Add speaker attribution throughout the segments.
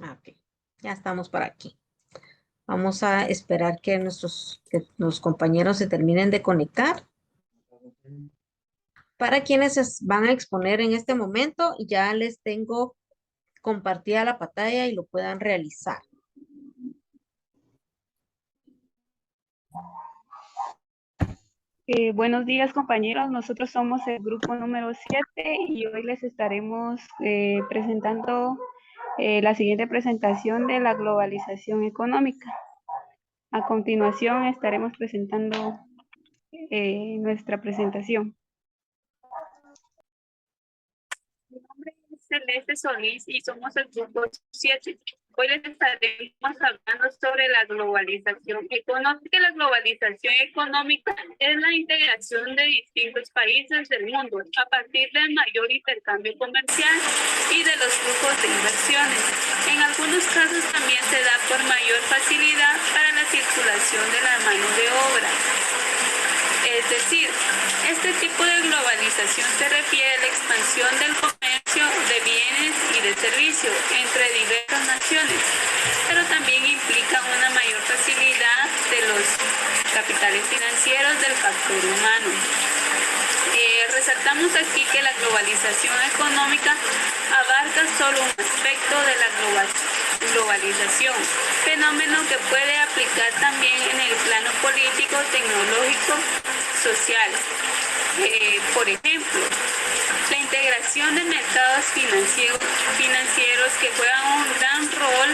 Speaker 1: Ok, ya estamos por aquí. Vamos a esperar que que los compañeros se terminen de conectar. Para quienes se van a exponer en este momento, ya les tengo compartida la pantalla y lo puedan realizar.
Speaker 2: Buenos días, compañeros. Nosotros somos el grupo número 7 y hoy les estaremos presentando la siguiente presentación de la globalización económica. A continuación estaremos presentando nuestra presentación. Mi nombre es Celeste Solís y somos el grupo 7. Hoy les estaremos hablando sobre la globalización económica. La globalización económica es la integración de distintos países del mundo a partir del mayor intercambio comercial y de los flujos de inversiones. En algunos casos también se da por mayor facilidad para la circulación de la mano de obra. Es decir, este tipo de globalización se refiere a la expansión del comercio de bienes y de servicios entre diversas naciones, pero también implica una mayor facilidad de los capitales financieros del factor humano. Resaltamos aquí que la globalización económica abarca solo un aspecto de la globalización, fenómeno que puede aplicar también en el plano político, tecnológico, social. Por ejemplo, la integración de mercados financieros que juegan un gran rol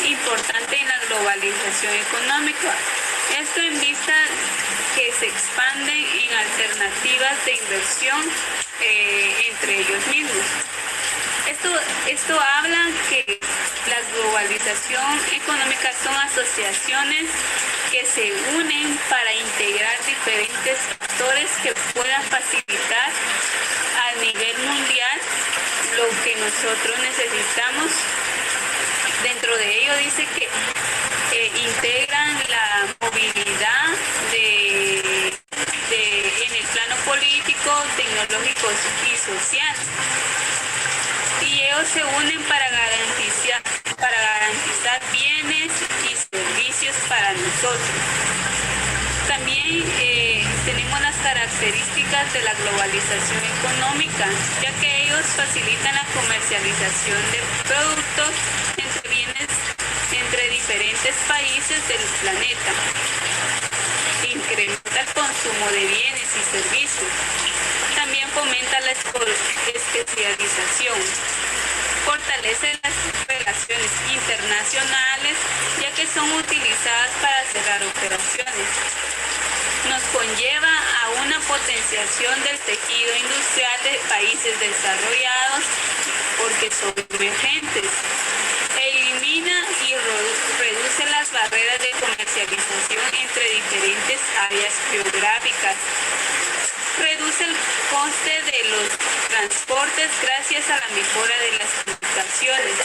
Speaker 2: importante en la globalización económica. Esto en vista que se expanden en alternativas de inversión entre ellos mismos. Esto habla que la globalización económica son asociaciones que se unen para integrar diferentes factores que puedan facilitar a nivel mundial lo que nosotros necesitamos. Dentro de ello dice que integran la movilidad en el plano político, tecnológico y social. Y ellos se unen para garantizar bienes y servicios para nosotros. También tenemos las características de la globalización económica, ya que ellos facilitan la comercialización de productos entre bienes entre diferentes países del planeta. Incrementa el consumo de bienes y servicios. También fomenta la especialización. Fortalece las relaciones internacionales, ya que son utilizadas para cerrar operaciones. Nos conlleva a una potenciación del tejido industrial de países desarrollados porque son emergentes. Elimina y reduce las barreras de comercialización entre diferentes áreas geográficas. Reduce el coste de los transportes gracias a la mejora de las comunicaciones.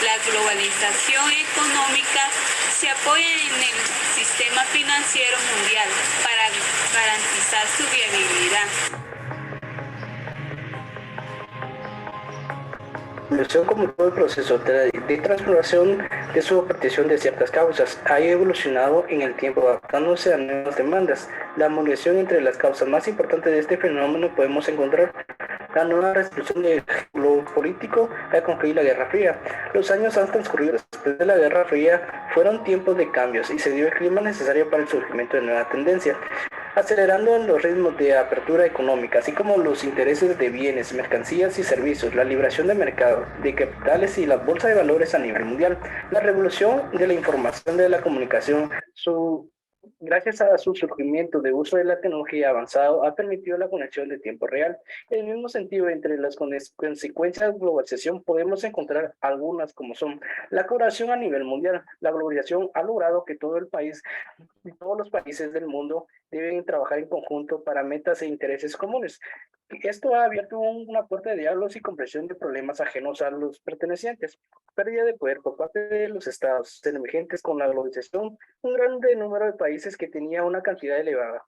Speaker 2: La globalización económica se apoya en el sistema financiero mundial para garantizar su viabilidad.
Speaker 3: Como todo el proceso de transformación de su partición de ciertas causas ha evolucionado en el tiempo adaptándose a nuevas demandas. La armonización entre las causas más importantes de este fenómeno podemos encontrar la nueva resolución del globo político al concluir la Guerra Fría. Los años han transcurrido después de la Guerra Fría fueron tiempos de cambios y se dio el clima necesario para el surgimiento de nuevas tendencias, acelerando los ritmos de apertura económica, así como los intereses de bienes, mercancías y servicios, la liberación de mercado, de capitales y la bolsa de valores a nivel mundial. La revolución de la información de la comunicación, gracias a su surgimiento de uso de la tecnología avanzada, ha permitido la conexión de tiempo real. En el mismo sentido, entre las consecuencias de globalización podemos encontrar algunas como son la colaboración a nivel mundial. La globalización ha logrado que todo el país y todos los países del mundo deben trabajar en conjunto para metas e intereses comunes. Esto ha abierto una puerta de diálogos y comprensión de problemas ajenos a los pertenecientes. Pérdida de poder por parte de los estados emergentes con la globalización, un gran número de países que tenía una cantidad elevada.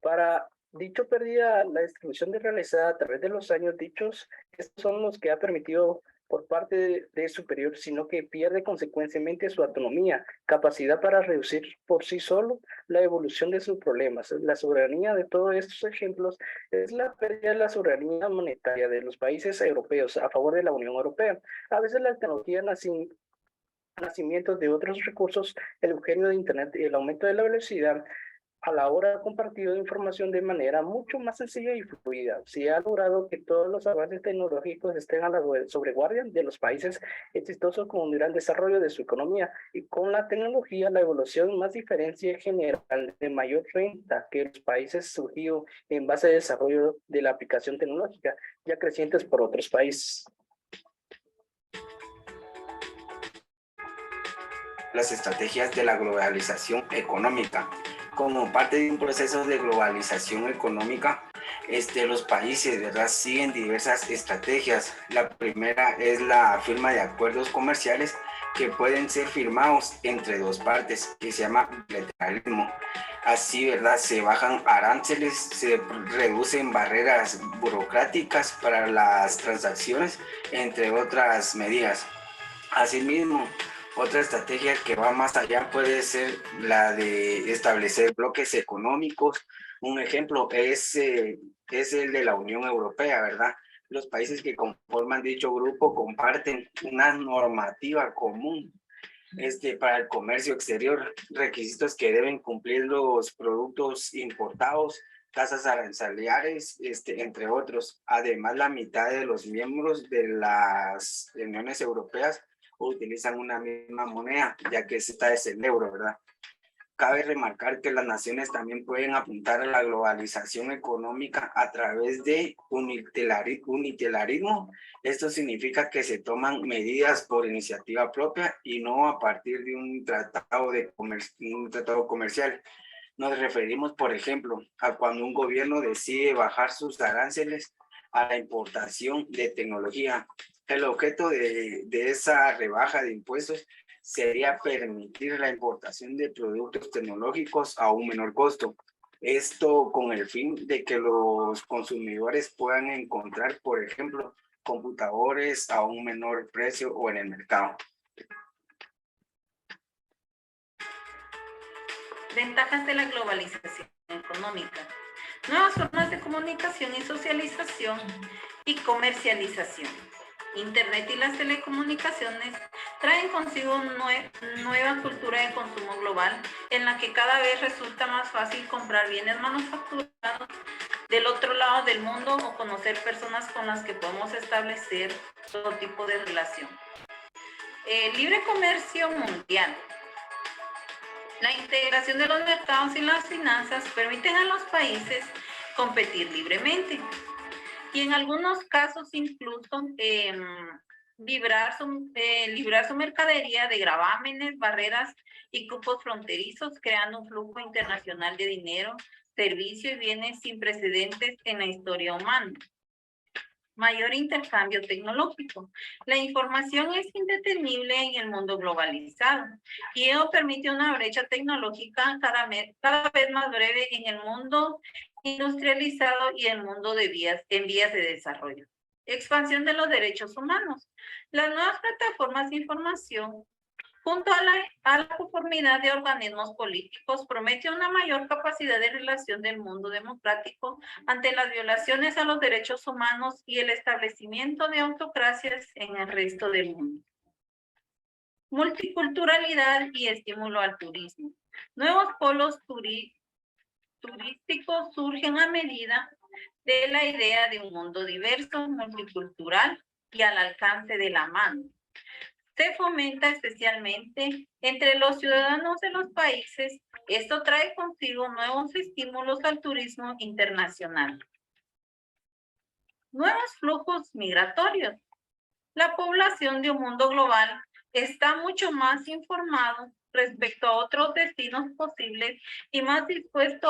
Speaker 3: Para dicho pérdida, la distribución realizada a través de los años dichos, estos son los que ha permitido por parte de superior, sino que pierde consecuentemente su autonomía, capacidad para reducir por sí solo la evolución de sus problemas. La soberanía de todos estos ejemplos es la pérdida de la soberanía monetaria de los países europeos a favor de la Unión Europea. A veces la tecnología nacimientos de otros recursos, el eugenio de Internet y el aumento de la velocidad a la hora de compartir información de manera mucho más sencilla y fluida. Se ha logrado que todos los avances tecnológicos estén a la sobreguardia de los países exitosos con un gran desarrollo de su economía y con la tecnología la evolución más diferencia general de mayor renta que los países surgidos en base al desarrollo de la aplicación tecnológica ya crecientes por otros países.
Speaker 4: Las estrategias de la globalización económica. Como parte de un proceso de globalización económica, los países, ¿verdad?, siguen diversas estrategias. La primera es la firma de acuerdos comerciales que pueden ser firmados entre dos partes, que se llama bilateralismo. Así, ¿verdad?, se bajan aranceles, se reducen barreras burocráticas para las transacciones, entre otras medidas. Asimismo, otra estrategia que va más allá puede ser la de establecer bloques económicos. Un ejemplo es el de la Unión Europea, ¿verdad? Los países que conforman dicho grupo comparten una normativa común para el comercio exterior, requisitos que deben cumplir los productos importados, tasas arancelarias, entre otros. Además, la mitad de los miembros de las uniones europeas utilizan una misma moneda, ya que esta es el euro, ¿verdad? Cabe remarcar que las naciones también pueden apuntar a la globalización económica a través de unitilarismo. Esto significa que se toman medidas por iniciativa propia y no a partir de un tratado comercial. Nos referimos, por ejemplo, a cuando un gobierno decide bajar sus aranceles a la importación de tecnología. El objeto de esa rebaja de impuestos sería permitir la importación de productos tecnológicos a un menor costo. Esto con el fin de que los consumidores puedan encontrar, por ejemplo, computadores a un menor precio o en el mercado.
Speaker 5: Ventajas de la globalización económica. Nuevas formas de comunicación y socialización y comercialización. Internet y las telecomunicaciones traen consigo nueva cultura de consumo global en la que cada vez resulta más fácil comprar bienes manufacturados del otro lado del mundo o conocer personas con las que podemos establecer todo tipo de relación. Libre comercio mundial. La integración de los mercados y las finanzas permiten a los países competir libremente y en algunos casos incluso librar su mercadería de gravámenes, barreras y cupos fronterizos, creando un flujo internacional de dinero, servicios y bienes sin precedentes en la historia humana. Mayor intercambio tecnológico. La información es indetenible en el mundo globalizado y ello permite una brecha tecnológica cada vez más breve en el mundo industrializado y el mundo en vías de desarrollo. Expansión de los derechos humanos. Las nuevas plataformas de información, junto a la conformidad de organismos políticos, promete una mayor capacidad de relación del mundo democrático ante las violaciones a los derechos humanos y el establecimiento de autocracias en el resto del mundo. Multiculturalidad y estímulo al turismo. Nuevos polos turísticos surgen a medida de la idea de un mundo diverso, multicultural y al alcance de la mano. Se fomenta especialmente entre los ciudadanos de los países. Esto trae consigo nuevos estímulos al turismo internacional. Nuevos flujos migratorios. La población de un mundo global está mucho más informado respecto a otros destinos posibles y más dispuesto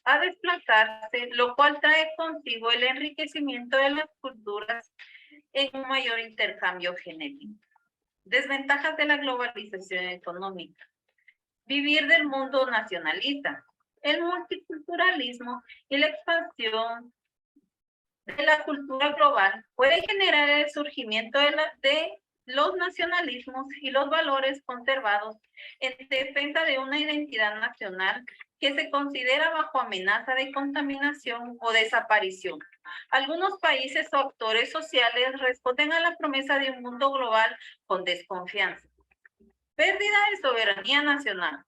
Speaker 5: a desplazarse, lo cual trae consigo el enriquecimiento de las culturas en un mayor intercambio genético. Desventajas de la globalización económica. Vivir del mundo nacionalista. El multiculturalismo y la expansión de la cultura global puede generar el surgimiento de los nacionalismos y los valores conservados en defensa de una identidad nacional que se considera bajo amenaza de contaminación o desaparición. Algunos países o actores sociales responden a la promesa de un mundo global con desconfianza. Pérdida de soberanía nacional.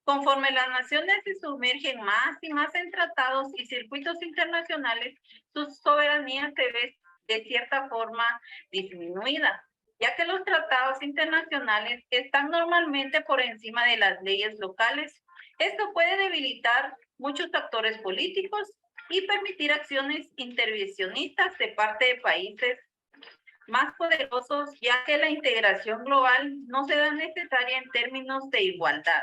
Speaker 5: Conforme las naciones se sumergen más y más en tratados y circuitos internacionales, su soberanía se ve de cierta forma disminuida, ya que los tratados internacionales están normalmente por encima de las leyes locales. Esto puede debilitar muchos actores políticos y permitir acciones intervencionistas de parte de países más poderosos, ya que la integración global no se da necesaria en términos de igualdad.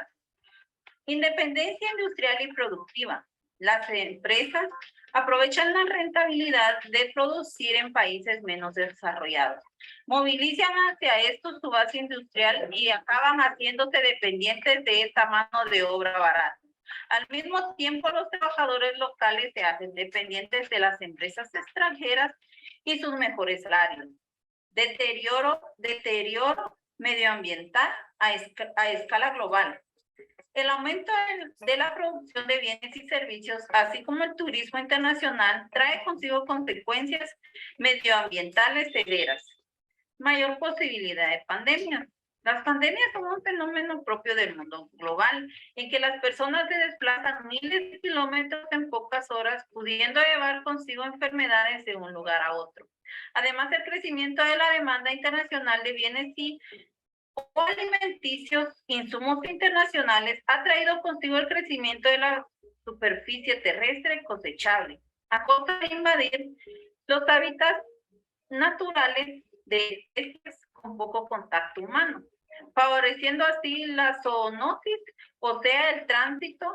Speaker 5: Independencia industrial y productiva. Las empresas aprovechan la rentabilidad de producir en países menos desarrollados. Movilizan hacia esto su base industrial y acaban haciéndose dependientes de esta mano de obra barata. Al mismo tiempo, los trabajadores locales se hacen dependientes de las empresas extranjeras y sus mejores salarios. Deterioro medioambiental a escala global. El aumento de la producción de bienes y servicios, así como el turismo internacional, trae consigo consecuencias medioambientales severas. Mayor posibilidad de pandemias. Las pandemias son un fenómeno propio del mundo global, en que las personas se desplazan miles de kilómetros en pocas horas, pudiendo llevar consigo enfermedades de un lugar a otro. Además, el crecimiento de la demanda internacional de bienes y o alimenticios, insumos internacionales, ha traído consigo el crecimiento de la superficie terrestre cosechable, a costa de invadir los hábitats naturales de especies con poco contacto humano, favoreciendo así la zoonosis, o sea, el tránsito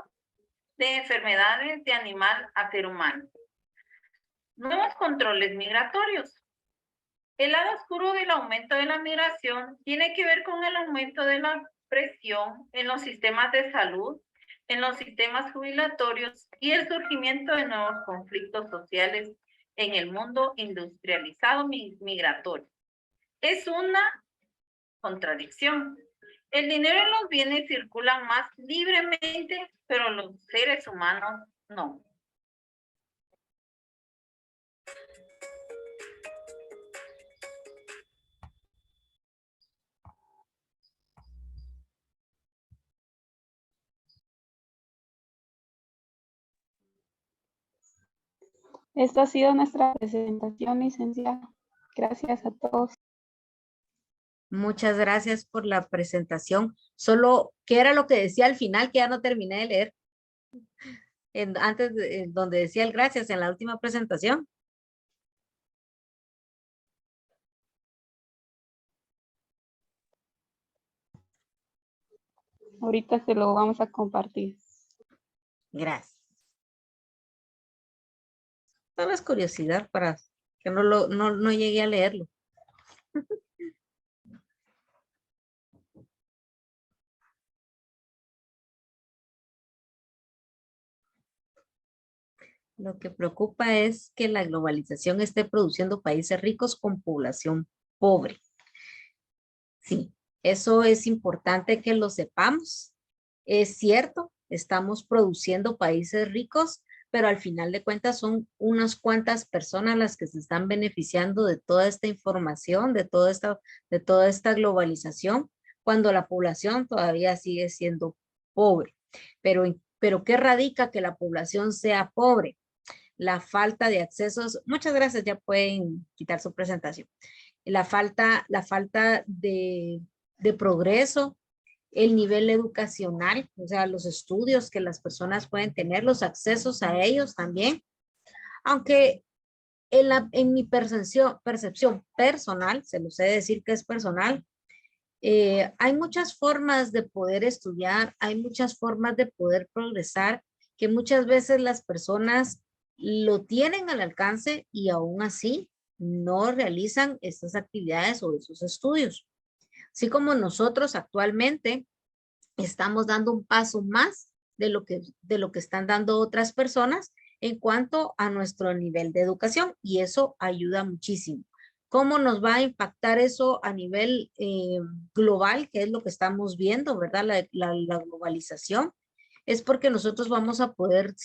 Speaker 5: de enfermedades de animal a ser humano. Nuevos controles migratorios. El lado oscuro del aumento de la migración tiene que ver con el aumento de la presión en los sistemas de salud, en los sistemas jubilatorios y el surgimiento de nuevos conflictos sociales en el mundo industrializado migratorio. Es una contradicción. El dinero y los bienes circulan más libremente, pero los seres humanos no.
Speaker 6: Esta ha sido nuestra presentación, licenciada. Gracias a todos.
Speaker 1: Muchas gracias por la presentación. Solo, ¿qué era lo que decía al final? Que ya no terminé de leer. Antes, donde decía el gracias en la última presentación.
Speaker 6: Ahorita se lo vamos a compartir.
Speaker 1: Gracias. Solo es curiosidad para que no llegué a leerlo. Lo que preocupa es que la globalización esté produciendo países ricos con población pobre. Sí, eso es importante que lo sepamos. Es cierto, estamos produciendo países ricos, pero al final de cuentas son unas cuantas personas las que se están beneficiando de toda esta información, de toda esta globalización, cuando la población todavía sigue siendo pobre. Pero ¿qué radica que la población sea pobre? La falta de accesos. Muchas gracias, ya pueden quitar su presentación. La falta de progreso, el nivel educacional, o sea, los estudios que las personas pueden tener, los accesos a ellos también. Aunque en mi percepción personal, se los he de decir que es personal, hay muchas formas de poder estudiar, hay muchas formas de poder progresar, que muchas veces las personas lo tienen al alcance y aún así no realizan estas actividades o esos estudios. Así como nosotros actualmente estamos dando un paso más de lo que están dando otras personas en cuanto a nuestro nivel de educación y eso ayuda muchísimo. ¿Cómo nos va a impactar eso a nivel global, que es lo que estamos viendo, verdad? La globalización. Es porque nosotros vamos a poder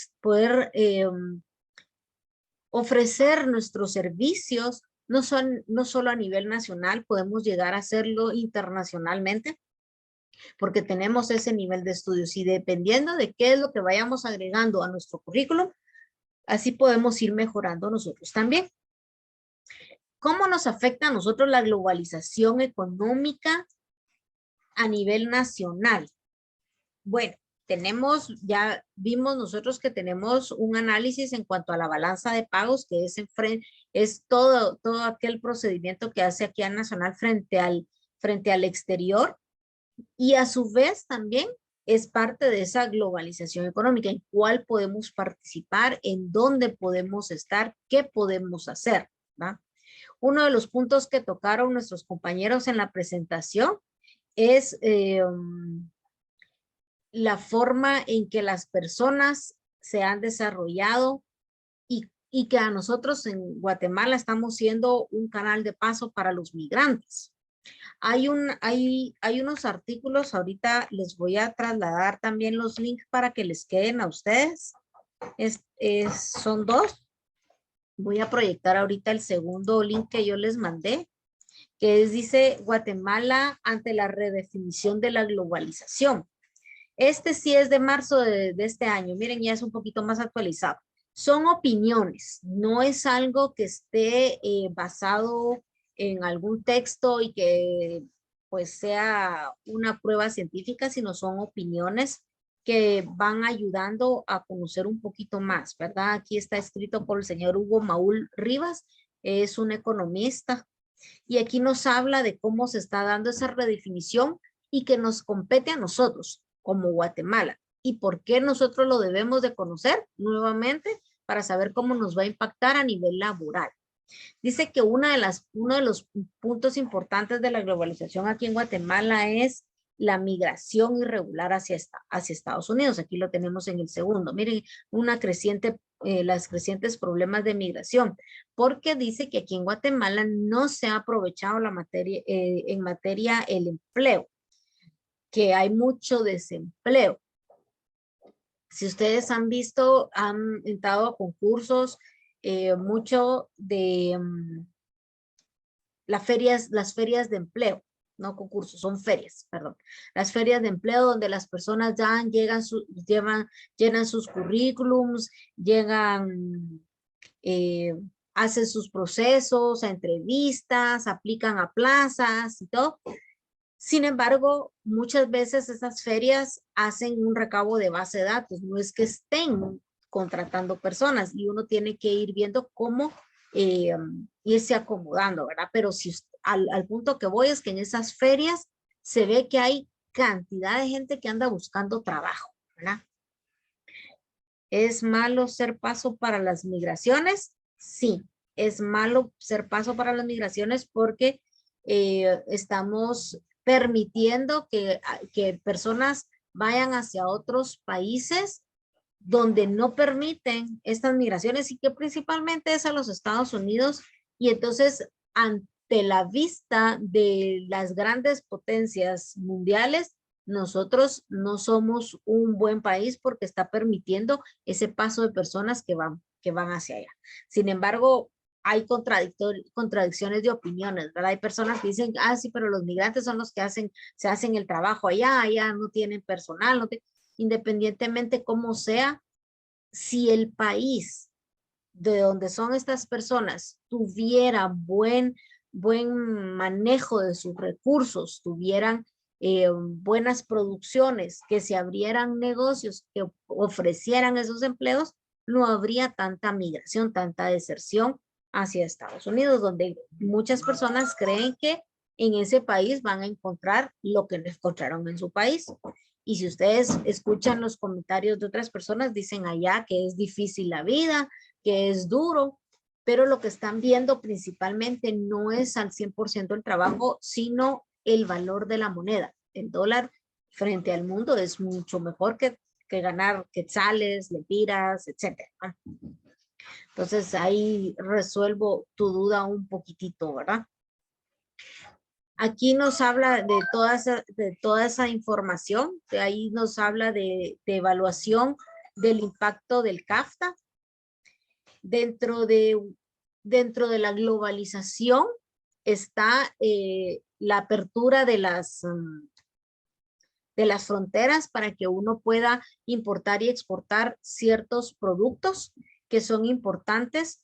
Speaker 1: ofrecer nuestros servicios, no solo a nivel nacional, podemos llegar a hacerlo internacionalmente, porque tenemos ese nivel de estudios y dependiendo de qué es lo que vayamos agregando a nuestro currículum, así podemos ir mejorando nosotros también. ¿Cómo nos afecta a nosotros la globalización económica a nivel nacional? Bueno, ya vimos nosotros que tenemos un análisis en cuanto a la balanza de pagos, que es todo aquel procedimiento que hace aquí a Nacional frente al exterior. Y a su vez también es parte de esa globalización económica, en cuál podemos participar, en dónde podemos estar, qué podemos hacer, ¿va? Uno de los puntos que tocaron nuestros compañeros en la presentación es la forma en que las personas se han desarrollado y que a nosotros en Guatemala estamos siendo un canal de paso para los migrantes. Hay unos artículos, ahorita les voy a trasladar también los links para que les queden a ustedes. Son dos. Voy a proyectar ahorita el segundo link que yo les mandé, que dice Guatemala ante la redefinición de la globalización. Este sí es de marzo de este año. Miren, ya es un poquito más actualizado. Son opiniones, no es algo que esté basado en algún texto y que pues sea una prueba científica, sino son opiniones que van ayudando a conocer un poquito más, ¿verdad? Aquí está escrito por el señor Hugo Maúl Rivas, es un economista, y aquí nos habla de cómo se está dando esa redefinición y que nos compete a nosotros como Guatemala. ¿Y por qué nosotros lo debemos de conocer nuevamente? Para saber cómo nos va a impactar a nivel laboral. Dice que uno de los puntos importantes de la globalización aquí en Guatemala es la migración irregular hacia Estados Unidos. Aquí lo tenemos en el segundo. Miren, las crecientes problemas de migración, porque dice que aquí en Guatemala no se ha aprovechado en materia el empleo, que hay mucho desempleo. Si ustedes han visto, han entrado a concursos, mucho de las ferias de empleo, no concursos, son ferias, perdón. Las ferias de empleo donde las personas llenan sus currículums, hacen sus procesos, a entrevistas, aplican a plazas y todo. Sin embargo, muchas veces esas ferias hacen un recabo de base de datos, no es que estén contratando personas y uno tiene que ir viendo cómo irse acomodando, ¿verdad? Pero si al punto que voy es que en esas ferias se ve que hay cantidad de gente que anda buscando trabajo, ¿verdad? ¿Es malo ser paso para las migraciones? Sí, es malo ser paso para las migraciones porque estamos permitiendo que personas vayan hacia otros países donde no permiten estas migraciones y que principalmente es a los Estados Unidos. Y entonces, ante la vista de las grandes potencias mundiales, nosotros no somos un buen país porque está permitiendo ese paso de personas que van hacia allá. Sin embargo, hay contradicciones de opiniones, ¿verdad? Hay personas que dicen, sí, pero los migrantes son los que se hacen el trabajo allá no tienen personal, independientemente cómo sea, si el país de donde son estas personas tuviera buen manejo de sus recursos, tuvieran buenas producciones, que se abrieran negocios, que ofrecieran esos empleos, no habría tanta migración, tanta deserción hacia Estados Unidos, donde muchas personas creen que en ese país van a encontrar lo que no encontraron en su país. Y si ustedes escuchan los comentarios de otras personas, dicen allá que es difícil la vida, que es duro, pero lo que están viendo principalmente no es al 100% el trabajo, sino el valor de la moneda. El dólar frente al mundo es mucho mejor que que ganar quetzales, lempiras, etcétera, ¿no? Entonces ahí resuelvo tu duda un poquitito, ¿verdad? Aquí nos habla de toda esa información, de ahí nos habla de evaluación del impacto del CAFTA. Dentro de la globalización está la apertura de las fronteras para que uno pueda importar y exportar ciertos productos que son importantes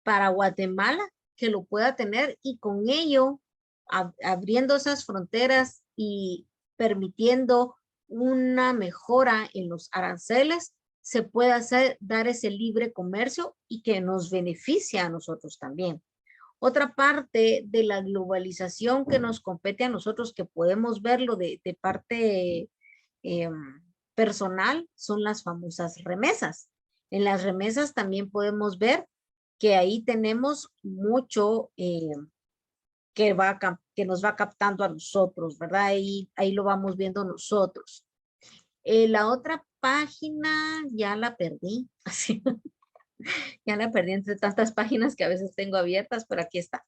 Speaker 1: para Guatemala, que lo pueda tener, y con ello, abriendo esas fronteras y permitiendo una mejora en los aranceles, se puede dar ese libre comercio y que nos beneficia a nosotros también. Otra parte de la globalización que nos compete a nosotros, que podemos verlo de parte personal, son las famosas remesas. En las remesas también podemos ver que ahí tenemos mucho que nos va captando a nosotros, ¿verdad? Ahí lo vamos viendo nosotros. La otra página ya la perdí. Ya la perdí entre tantas páginas que a veces tengo abiertas, pero aquí está.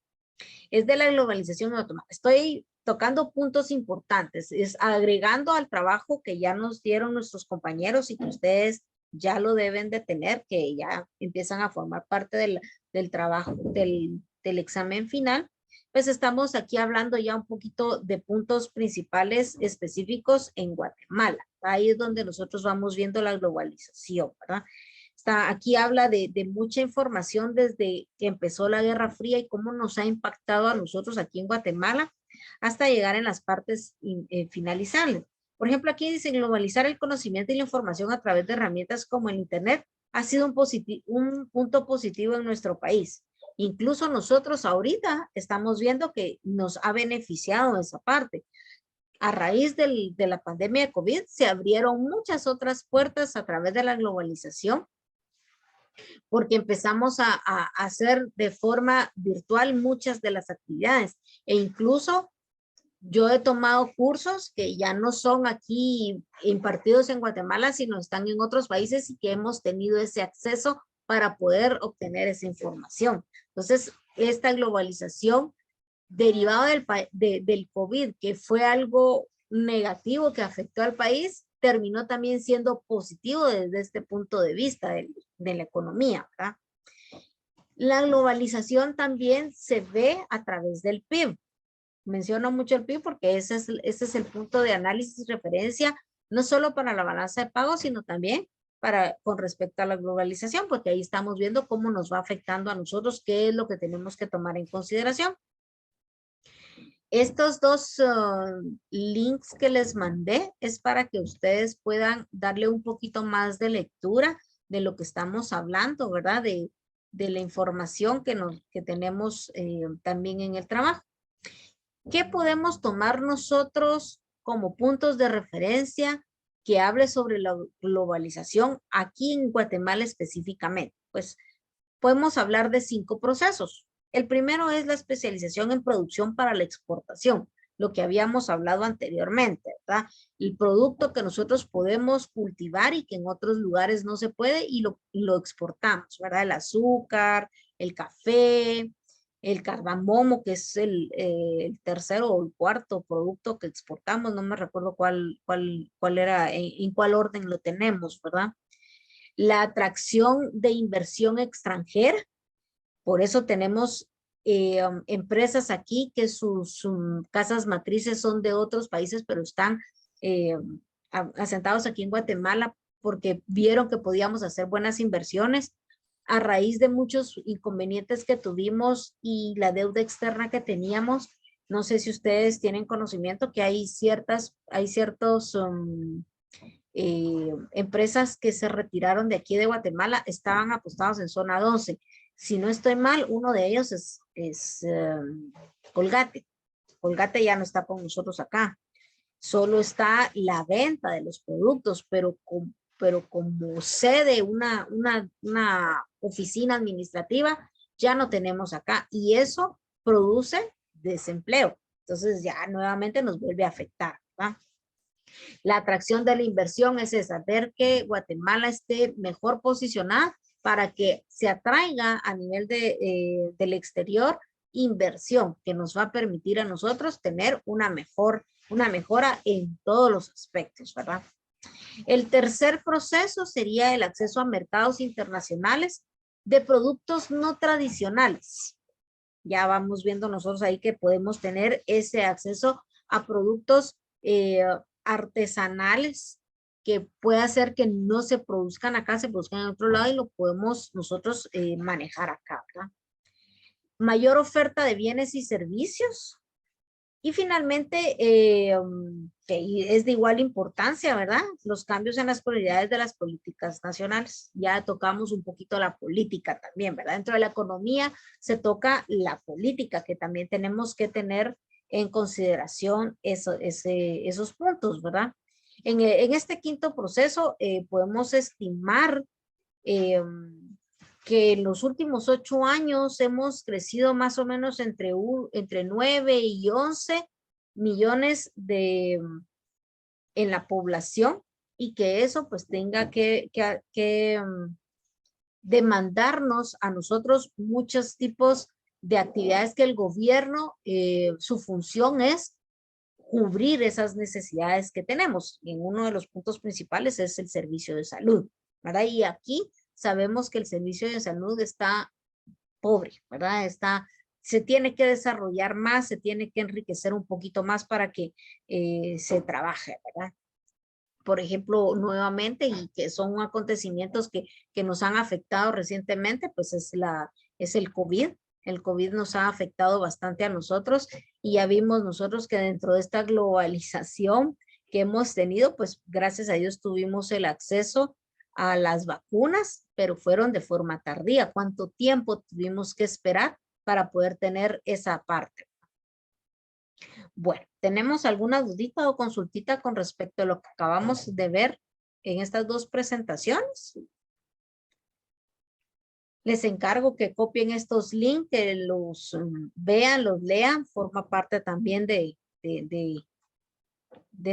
Speaker 1: Es de la globalización automática. Estoy tocando puntos importantes, es agregando al trabajo que ya nos dieron nuestros compañeros y que ustedes ya lo deben de tener, que ya empiezan a formar parte del trabajo, del examen final. Pues estamos aquí hablando ya un poquito de puntos principales específicos en Guatemala. Ahí es donde nosotros vamos viendo la globalización, ¿verdad? Aquí habla de mucha información desde que empezó la Guerra Fría y cómo nos ha impactado a nosotros aquí en Guatemala hasta llegar en las partes finalizales. Por ejemplo, aquí dice globalizar el conocimiento y la información a través de herramientas como el Internet ha sido un punto positivo en nuestro país. Incluso nosotros ahorita estamos viendo que nos ha beneficiado esa parte. A raíz de la pandemia de COVID se abrieron muchas otras puertas a través de la globalización, porque empezamos a hacer de forma virtual muchas de las actividades, e incluso yo he tomado cursos que ya no son aquí impartidos en Guatemala, sino están en otros países y que hemos tenido ese acceso para poder obtener esa información. Entonces, esta globalización derivada del COVID, que fue algo negativo que afectó al país, terminó también siendo positivo desde este punto de vista de la economía, ¿verdad? La globalización también se ve a través del PIB. Menciono mucho el PIB porque ese es el punto de análisis y referencia, no solo para la balanza de pagos, sino también con respecto a la globalización, porque ahí estamos viendo cómo nos va afectando a nosotros, qué es lo que tenemos que tomar en consideración. Estos dos links que les mandé es para que ustedes puedan darle un poquito más de lectura de lo que estamos hablando, ¿verdad? De la información que tenemos también en el trabajo. ¿Qué podemos tomar nosotros como puntos de referencia que hable sobre la globalización aquí en Guatemala específicamente? Pues podemos hablar de 5 procesos. El primero es la especialización en producción para la exportación, lo que habíamos hablado anteriormente, ¿verdad? El producto que nosotros podemos cultivar y que en otros lugares no se puede y lo exportamos, ¿verdad? El azúcar, el café, el cardamomo, que es el tercero o el cuarto producto que exportamos, no me recuerdo cuál era, en cuál orden lo tenemos, ¿verdad? La atracción de inversión extranjera, por eso tenemos empresas aquí que sus casas matrices son de otros países, pero están asentados aquí en Guatemala porque vieron que podíamos hacer buenas inversiones a raíz de muchos inconvenientes que tuvimos y la deuda externa que teníamos. No sé si ustedes tienen conocimiento que hay ciertos empresas que se retiraron de aquí de Guatemala, estaban apostados en zona 12. Si no estoy mal, uno de ellos es Colgate. Colgate ya no está con nosotros acá. Solo está la venta de los productos, pero como sede una oficina administrativa, ya no tenemos acá. Y eso produce desempleo. Entonces ya nuevamente nos vuelve a afectar, ¿verdad? La atracción de la inversión es esa, ver que Guatemala esté mejor posicionada para que se atraiga a nivel del exterior inversión que nos va a permitir a nosotros tener una mejora en todos los aspectos, ¿verdad? El tercer proceso sería el acceso a mercados internacionales de productos no tradicionales. Ya vamos viendo nosotros ahí que podemos tener ese acceso a productos artesanales que puede hacer que no se produzcan acá, se produzcan en otro lado y lo podemos nosotros manejar acá, ¿verdad? Mayor oferta de bienes y servicios. Y finalmente, que es de igual importancia, ¿verdad? Los cambios en las prioridades de las políticas nacionales. Ya tocamos un poquito la política también, ¿verdad? Dentro de la economía se toca la política, que también tenemos que tener en consideración esos puntos, ¿verdad? En este quinto proceso podemos estimar que en los últimos 8 años hemos crecido más o menos entre 9 y 11 millones en la población y que eso pues tenga que demandarnos a nosotros muchos tipos de actividades que el gobierno, su función es cubrir esas necesidades que tenemos. Y uno de los puntos principales es el servicio de salud, ¿verdad? Y aquí sabemos que el servicio de salud está pobre, ¿verdad? Se tiene que desarrollar más, se tiene que enriquecer un poquito más para que se trabaje, ¿verdad? Por ejemplo, nuevamente, y que son acontecimientos que nos han afectado recientemente, pues es el COVID. El COVID nos ha afectado bastante a nosotros y ya vimos nosotros que dentro de esta globalización que hemos tenido, pues gracias a Dios tuvimos el acceso a las vacunas, pero fueron de forma tardía. ¿Cuánto tiempo tuvimos que esperar para poder tener esa parte? Bueno, ¿tenemos alguna dudita o consultita con respecto a lo que acabamos de ver en estas dos presentaciones? Les encargo que copien estos links, que los vean, los lean, forma parte también de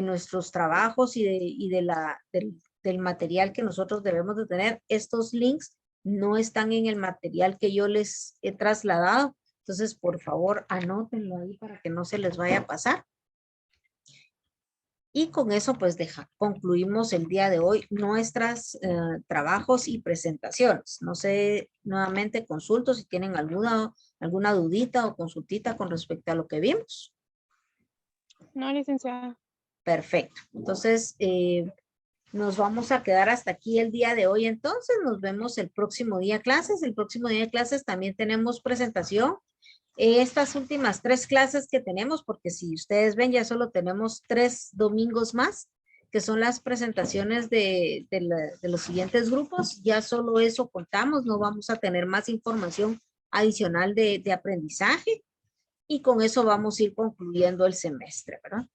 Speaker 1: nuestros trabajos y del material que nosotros debemos de tener. Estos links no están en el material que yo les he trasladado, entonces por favor anótenlo ahí para que no se les vaya a pasar. Y con eso pues concluimos el día de hoy nuestros trabajos y presentaciones. No sé, nuevamente consulto si tienen alguna dudita o consultita con respecto a lo que vimos.
Speaker 6: No, licenciada.
Speaker 1: Perfecto. Entonces, nos vamos a quedar hasta aquí el día de hoy. Entonces, nos vemos el próximo día de clases. El próximo día de clases también tenemos presentación. Estas últimas 3 clases que tenemos, porque si ustedes ven, ya solo tenemos 3 domingos más, que son las presentaciones de los siguientes grupos. Ya solo eso contamos, no vamos a tener más información adicional de aprendizaje. Y con eso vamos a ir concluyendo el semestre, ¿verdad?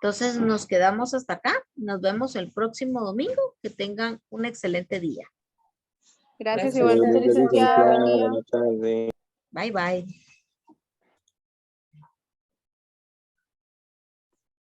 Speaker 1: Entonces nos quedamos hasta acá. Nos vemos el próximo domingo. Que tengan un excelente día.
Speaker 6: Gracias igualmente, licenciada. Buen día.
Speaker 1: Bye, bye.